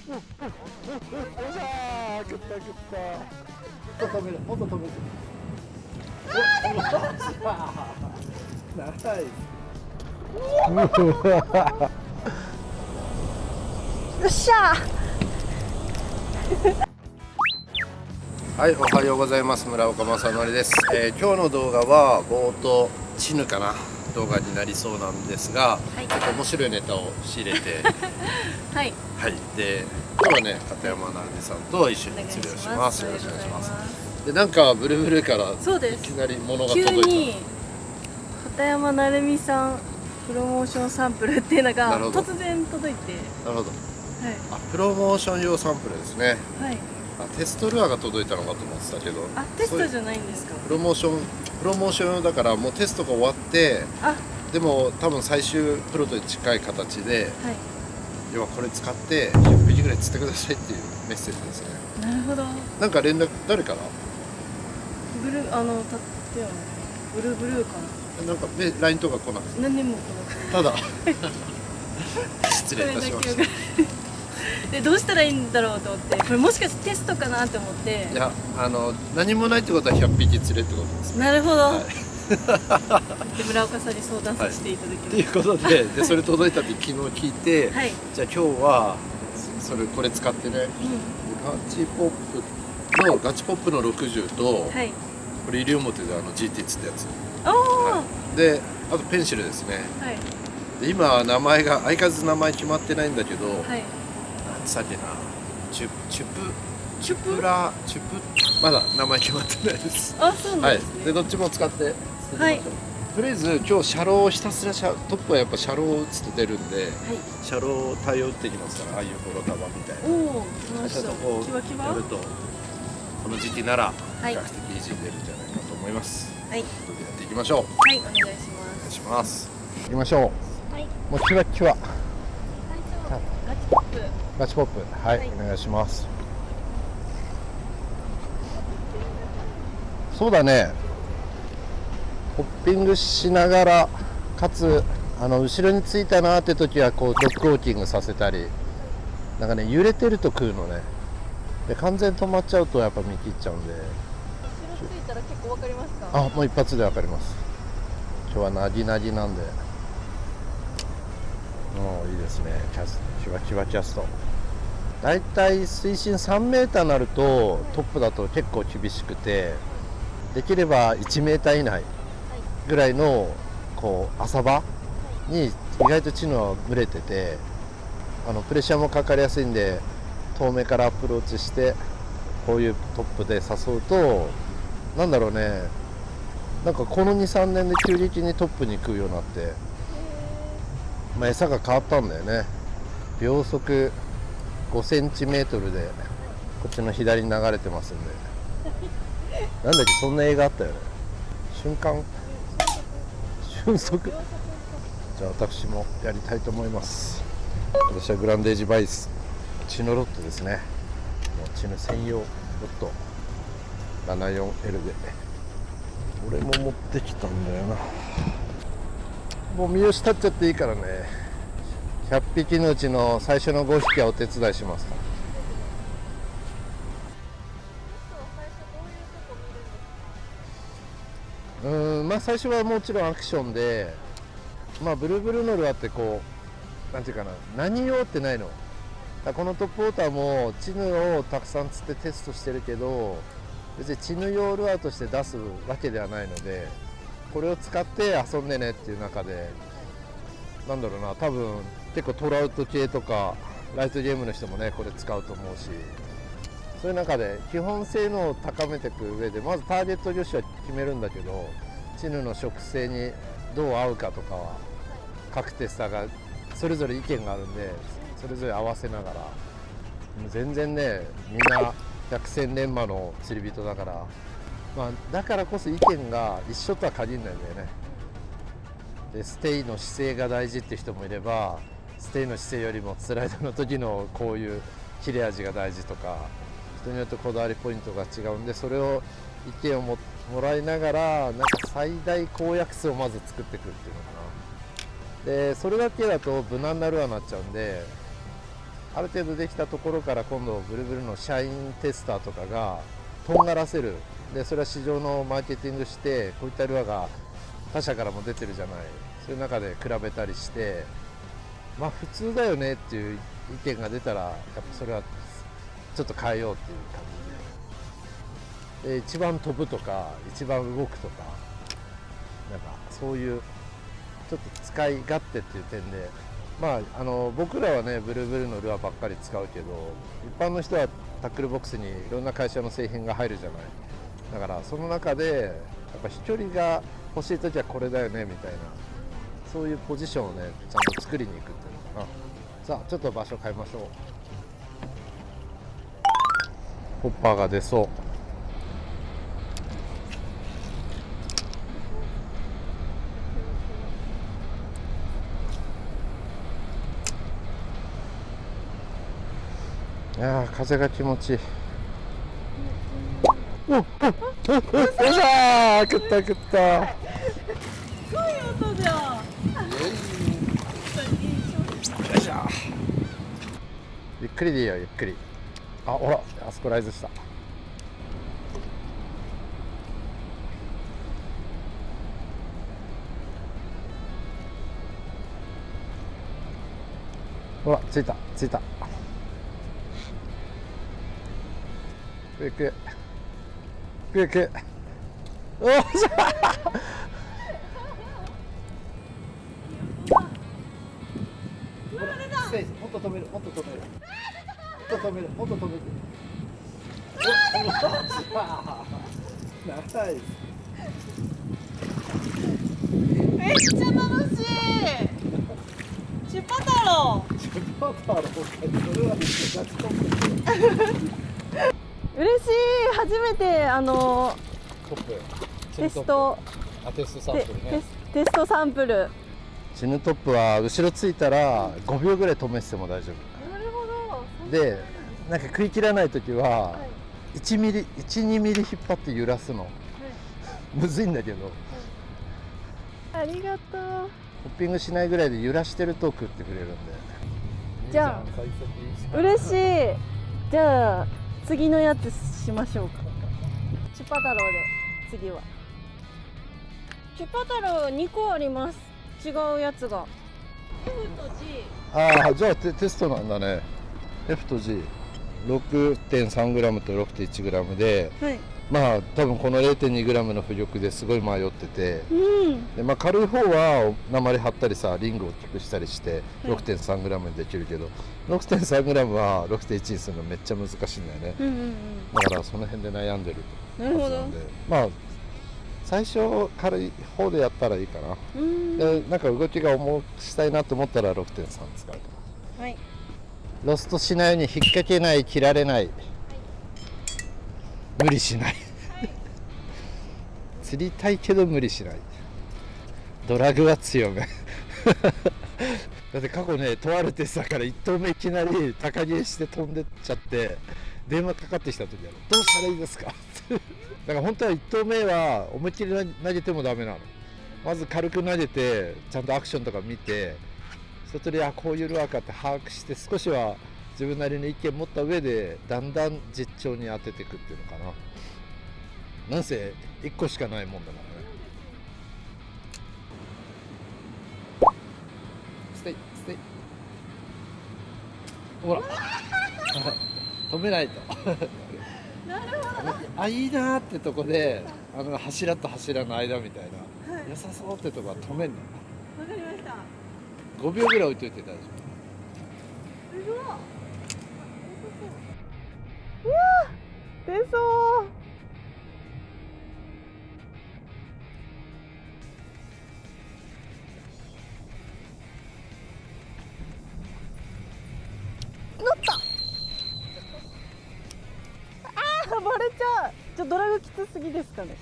よっしゃー、食った食った。もっと止める、もっと止める。長い。よっしゃはい、おはようございます。村岡正則です。今日の動画は冒頭チヌかな動画になりそうなんですが、ちょっと面白いネタを仕入れてはい、はい、で今日はね片山成美さんと一緒に釣りをします。よろしくお願いします。でなんかブルブルからいそうですきなり物が急届いに片山成美さんプロモーションサンプルっていうのがなるほど突然届いて、た。なるほど。はあ、プロモーション用サンプルですね。い、はい、あ、テストルアーが届いたのかと思ってたけど、あ、テストじゃないんですか。プロモーション用だからもうテストが終わって、あ、でも多分最終プロと近い形で、はい、要はこれ使って100匹ぐらい釣ってくださいっていうメッセージですね。なるほど。なんか連絡誰から？ブルーたってよね。ブルーかなんかLINE とか来なくて、な。何年も来なくて。ただ失礼いたしました。いでどうしたらいいんだろうと思って、これもしかしてテストかなって思って。や何もないってことは100匹釣れってことですね。なるほど。はいで村岡さんに相談させていただきます。っていうことで、それ届いたって昨日聞いて、はい。じゃあ今日はこれ使ってね、ガチポップの60と、はい。これ西表でGT 釣ったやつ、おお。であとペンシルですね。はい。で今名前が相変わらず名前決まってないんだけど、はい。なんつったっけな、チュプまだ名前決まってないです。あ、そうなんですね。でどっちも使って釣ってみましょう。はい。とりあえず今日車両をひたすらトップはやっぱ車両を打つと出るんで、はい。車両対応打ってきますから、ああいうホロタバみたいな。おお、楽しそう。こうキワキワ。やるとこの時期ならはい比較的イージーに出るんじゃないかと思います。はい。ということでやっていきましょう。はい、お願いしお願まいします。行きましょす。はい。う。もうキワキワ最初ガチポップ。ガチポップ、はい、はい、お願いします。そうだね、ホッピングしながらかつ後ろについたなって時はこうドッグウォーキングさせたり、なんかね揺れてると食うのね。で完全に止まっちゃうとやっぱ見切っちゃうんで、後ろついたら結構わかりますか。あ、もう一発で分かります。今日はなぎなぎなんで、いいですね。キワキワキャスト。だいたい水深3メーターになるとトップだと結構厳しくて、できれば1メーター以内ぐらいのこう浅場に意外とチヌは群れてて、プレッシャーもかかりやすいんで、遠目からアプローチしてこういうトップで誘うと、なんだろうね、なんかこの 2,3 年で急激にトップに食うようになって、餌が変わったんだよね。秒速5センチメートルでこっちの左に流れてますんでなんだっけ、そんな映画あったよね。瞬足。じゃあ私もやりたいと思います。私はグランデージバイスチヌロッドですね。もうチヌ専用ロッド 74L で、俺も持ってきたんだよな。もう三好立っちゃっていいからね。100匹のうちの最初の5匹はお手伝いしますから。まあ最初はもちろんアクションで、まあブルブルノルアってこうなんていうかな、何用ってないの。このトップウォーターもチヌをたくさん釣ってテストしてるけど、別にチヌ用ルアーとして出すわけではないので、これを使って遊んでねっていう中で、なんだろうな、多分結構トラウト系とかライトゲームの人もねこれ使うと思うし、そういう中で基本性能を高めていく上で、まずターゲット魚種は決めるんだけど、チヌの食性にどう合うかとかは各テスターがそれぞれ意見があるんで、それぞれ合わせながら、全然ねみんな百戦錬磨の釣り人だから、まあ、だからこそ意見が一緒とは限らないんだよね。でステイの姿勢が大事って人もいれば、ステイの姿勢よりもスライドの時のこういう切れ味が大事とか、人によってこだわりポイントが違うんで、それを意見をもらいながら、なんか最大公約数をまず作っていくっていうのかな。でそれだけだと無難なルアーになっちゃうんで、ある程度できたところから今度ブルブルの社員テスターとかがとんがらせる。でそれは市場のマーケティングして、こういったルアーが他社からも出てるじゃない。そういう中で比べたりして、まあ普通だよねっていう意見が出たら、やっぱそれはちょっと変えようっていう感じで、一番飛ぶとか一番動くとか、なんかそういうちょっと使い勝手っていう点で、まあ僕らはねブルブルのルアーばっかり使うけど、一般の人はタックルボックスにいろんな会社の製品が入るじゃない。だからその中でやっぱ飛距離が欲しい時はこれだよねみたいな、そういうポジションをねちゃんと作りに行くっていうのかな。さあちょっと場所変えましょう。ホッパーが出そう。いやー風が気持ちいい。おっおっおっおっ、よっしゃー、食った食った。すごい音じゃん。よいしょ。ゆっくりでいいよ、ゆっくり。あ、ほら、あそこライズした。ほら、ついたついた。くくくく。おっしゃもっと止める、もっと止める、もっと止める、もっと止める。ナイス。めっちゃ楽しい。チュパ太郎。チュパ太郎か、それはガチコン嬉しい。初めてトップテストテストサンプルね。テストサンプル。チヌトップは後ろついたら5秒ぐらい止めてても大丈夫。なるほど。で、なんか食い切らないときは、はい、1ミリ、1、2ミリ引っ張って揺らすの。はい、むずいんだけど、はい、ありがとう。ホッピングしないぐらいで揺らしてると食ってくれるんで。じゃあ嬉しい。じゃあ次のやつしましょうか。チュパ太郎で次は。チュパ太郎2個あります。違うやつが。F と G。ああ、じゃあテストなんだね。F と G、6.3g と 6.1g で、はい、まあ多分この 0.2g の浮力ですごい迷ってて、うん、でまあ、軽い方は鉛張ったりさ、リングを大きくしたりして 6.3g にできるけど、6.3g は 6.1 にするのめっちゃ難しいんだよね、うんうんうん、だからその辺で悩んでるはずなんで、まあ最初軽い方でやったらいいかな。でなんか動きが重くしたいなと思ったら 6.3 使うかな。はい、ロストしないように引っ掛けない、切られない、はい、無理しない、はい、釣りたいけど無理しない、ドラグは強めだって過去ね、とあるテスターから1投目いきなり高切れして飛んでっちゃって電話かかってきた時はどうしたらいいですかだから本当は1投目は思いっきり投げてもダメなの。まず軽く投げてちゃんとアクションとか見て、一通りこういうルアーかって把握して、少しは自分なりの意見持った上でだんだん実調に当てていくっていうのかな。なんせ1個しかないもんだからね。ステイステイ、ほら止めないとなるほど。あ、いいなーってとこで柱と柱の間みたいな、はい、良さそうってとこは止めんの。わかりました。5秒ぐらい置いといて大丈夫。すごい。うわー、出そう。乗った。あー、バレちゃう。ドラグきつすぎですかね。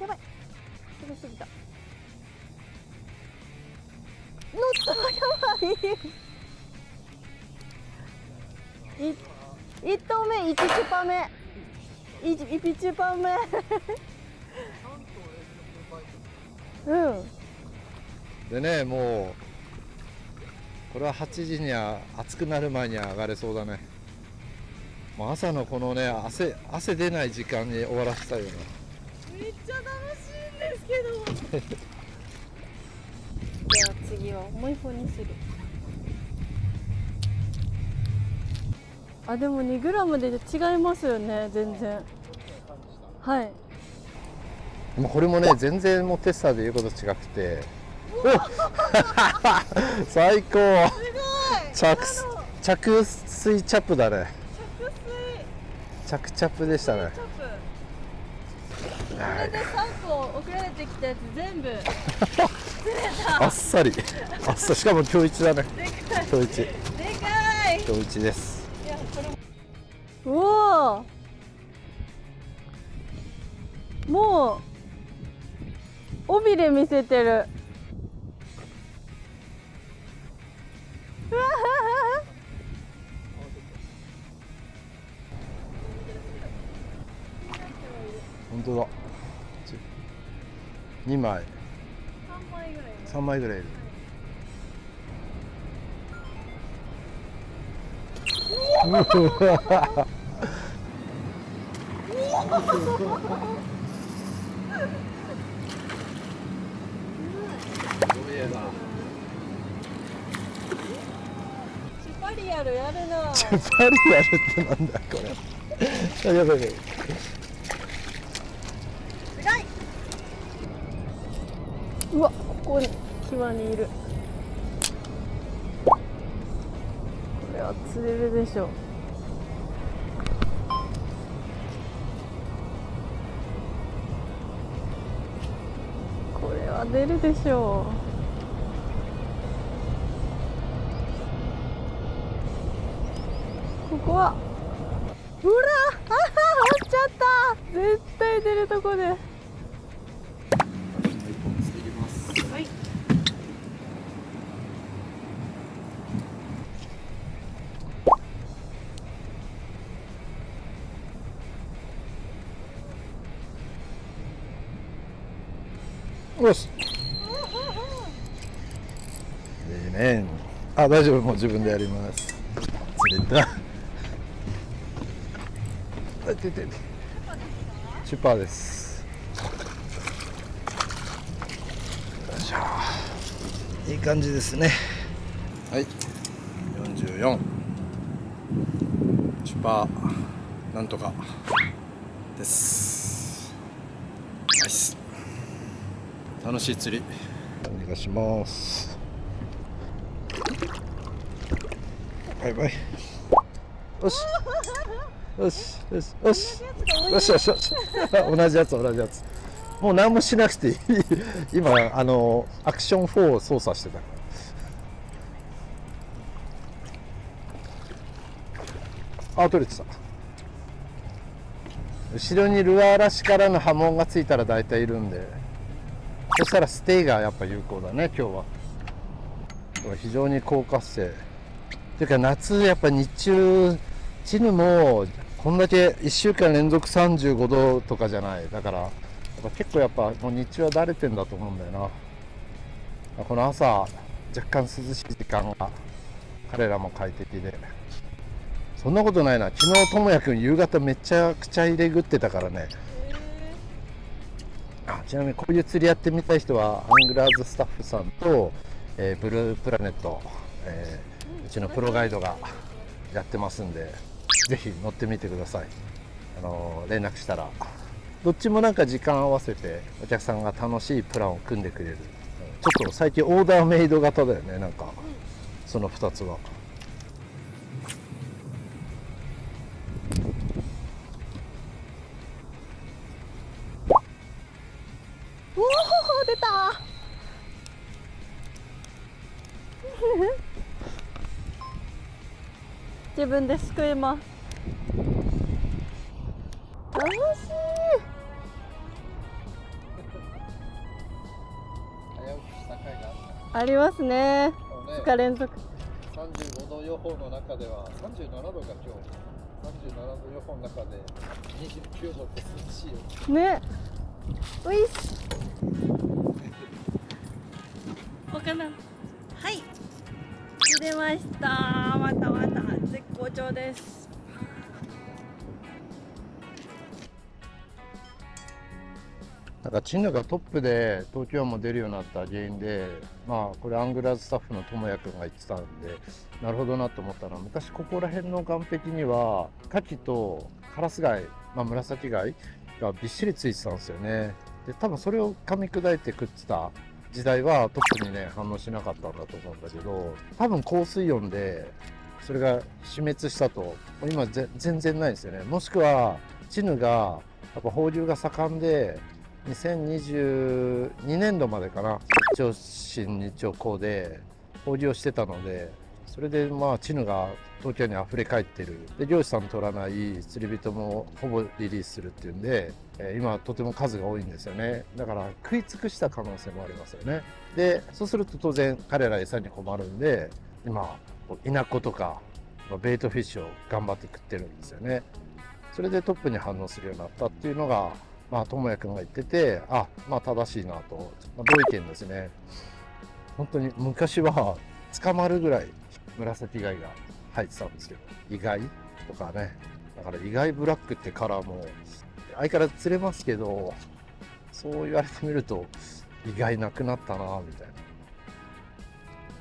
やばい、飛びすぎた。乗った、やばい。1投目1チュパ目、1チュパ目でね、もうこれは8時には暑くなる前には上がれそうだね。もう朝のこのね、汗出ない時間に終わらせたいよね。めっちゃ楽しいんですけどじゃあ次は重い方にする。あ、でも 2g で違いますよね、全然。はい。でもこれもね、全然もうテスターで言うこと違くて最高。着水チャップだね。着チャップでしたね。これで3個送られてきたやつ全部あっさりしかも今日1だね。今日1でかい。今日1です。いや、これうわー、もう尾びれ見せてる。うわ本当だ。2枚3枚ぐらいいる。チュパリアルやるな。チュパリアルってなんだこれ。やばい。うわ、ここに際にいる。これは釣れるでしょう。これは出るでしょう。ここはほら、落ちちゃった。絶対出るとこで。よし。いいね。あ、大丈夫、もう自分でやります。釣れた。チュパーです。よいしょ。いい感じですね。はい。44。チュパー。なんとか。です。ナイス。楽しい釣りお願いします。バイバイ。よしよしよしよしよしよしよし同じやつ。もう何もしなくていい。今アクション4を操作してた。あ、取れてた。後ろにルアーラシからの波紋がついたら大体いるんで、そしたらステイがやっぱ有効だね、今日は。非常に高活性。ていうか夏やっぱ日中、チヌもこんだけ1週間連続35度とかじゃない。だからやっぱ結構やっぱもう日中はだれてんだと思うんだよな。この朝若干涼しい時間が彼らも快適で。そんなことないな。昨日智也くん夕方めちゃくちゃ入れ食ってたからね。ちなみにこういう釣りやってみたい人はアングラーズスタッフさんと、ブループラネット、うちのプロガイドがやってますんで、ぜひ乗ってみてください。連絡したらどっちもなんか時間合わせてお客さんが楽しいプランを組んでくれる。ちょっと最近オーダーメイド型だよね、なんかその2つは。おお、出た。自分ですくいます。楽しい。ありますね。2日連続。35度予報の中では37度が今日。37度予報の中で29度って涼しいよね。ういっす。した。またまた絶好調です。なんかチヌがトップで東京湾も出るようになった原因で、まあこれアングラーズスタッフの智也君が言ってたんで、なるほどなと思ったのは、昔ここら辺の岸壁にはカキとカラス貝、まあ、紫貝がびっしりついてたんですよね。で多分それを噛み砕いて食ってた時代はトップにね反応しなかったんだと思うんだけど、多分高水温でそれが死滅したと今全然ないですよね。もしくはチヌがやっぱ放流が盛んで2022年度までかな、日朝新日朝港で放流をしてたので、それでまあチヌが東京に溢れ返ってる。で漁師さん取らない釣り人もほぼリリースするっていうんで、今とても数が多いんですよね。だから食い尽くした可能性もありますよね。でそうすると当然彼ら餌に困るんで、今イナコとかベイトフィッシュを頑張って食ってるんですよね。それでトップに反応するようになったっていうのがまあ智也君が言ってて、あ、まあ正しいなと、まあ、同意見ですね。本当に昔は捕まるぐらい紫貝が入ってたんですけど、意外とかね、だから意外ブラックってカラーも相変わらず釣れますけど、そう言われてみると意外なくなったなみたい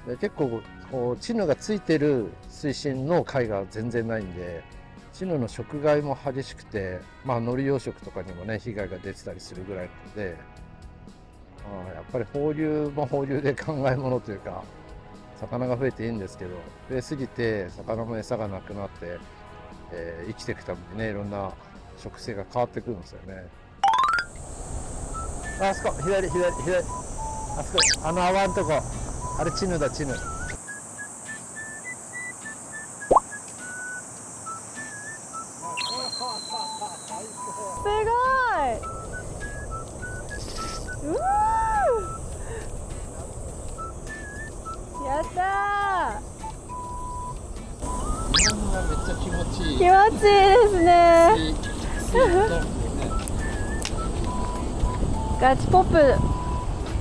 な。で結構こうチヌがついてる水深の貝が全然ないんで、チヌの食害も激しくて、まあ海苔養殖とかにもね被害が出てたりするぐらいなので、やっぱり放流も放流で考えものというか、魚が増えていいんですけど、増えすぎて魚も餌がなくなって、生きていくためにねいろんな食性が変わってくるんですよね。あそこ左、あそこあの泡のとこ、あれチヌだチヌ。すごい。やった今のはめっちゃ気持ちいい。ー。気持ちいいですね。ガチポップ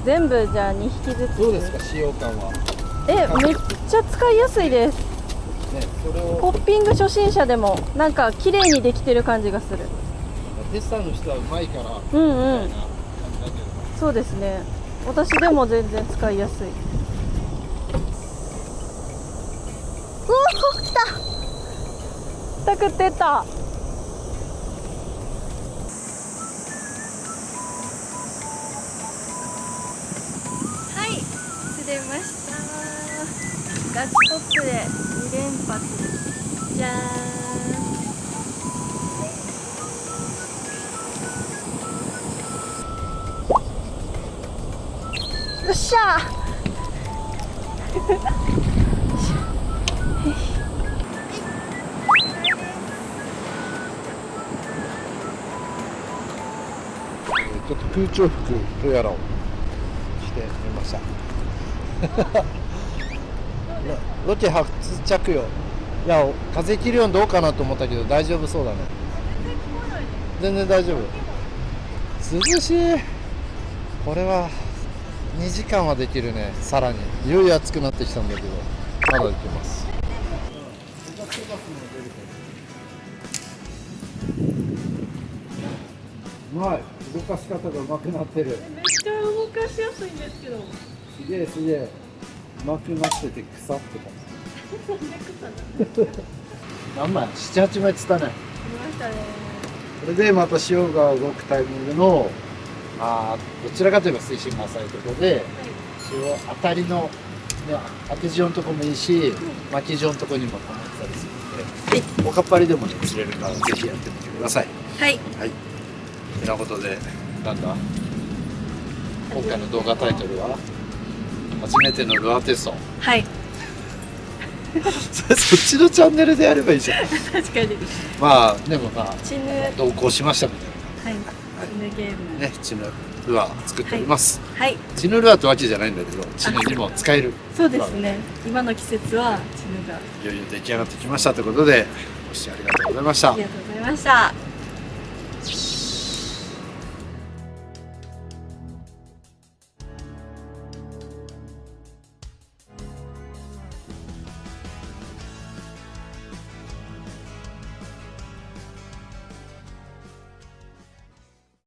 全部じゃあ2匹ずつ。どうですか使用感は。めっちゃ使いやすいです。ね、それをポッピング初心者でもなんか綺麗にできてる感じがする。テスターの人はうまいからうんうんみたいな感じだけど、そうですね。私でも全然使いやすい。うお、来た。食ってた。はい、釣れました。ガチポップで2連発。じゃーん。よっしゃー。ちょっと空調服とやらをしてみましたロケ初着用。いや風切るようにどうかなと思ったけど大丈夫そうだね。全然大丈夫。涼しい。これは2時間はできるね。さらにいよいよ暑くなってきたんだけどまだできます。うまい。動かし方がうまくなってる。めっちゃ動かしやすいんですけど。すげえすげえ。うまくなってて腐ってた。何枚 ?7、8 枚釣ったね。見ましたね。これでまた潮が動くタイミングのどちらかといえば水深が浅いところで、潮当たりの、ね、当て潮のとこもいいし、巻き潮のとこにも溜まったりするので、おかっぱりでもね釣れるからぜひやってみてください。はい。はい。てなことで、なんだ今回の動画タイトルは初めてのルアーテスト。はい。そっちのチャンネルでやればいいじゃん。確かに。まあでもチヌ。同行しましたみたいはい。チヌゲーム。なね、チヌルアー作っております。はい。チヌルアーってわけじゃないんだけど、チヌにも使える。そうですね。今の季節はチヌが。いよいよ出来上がってきましたということで、ご視聴ありがとうございました。ありがとうございました。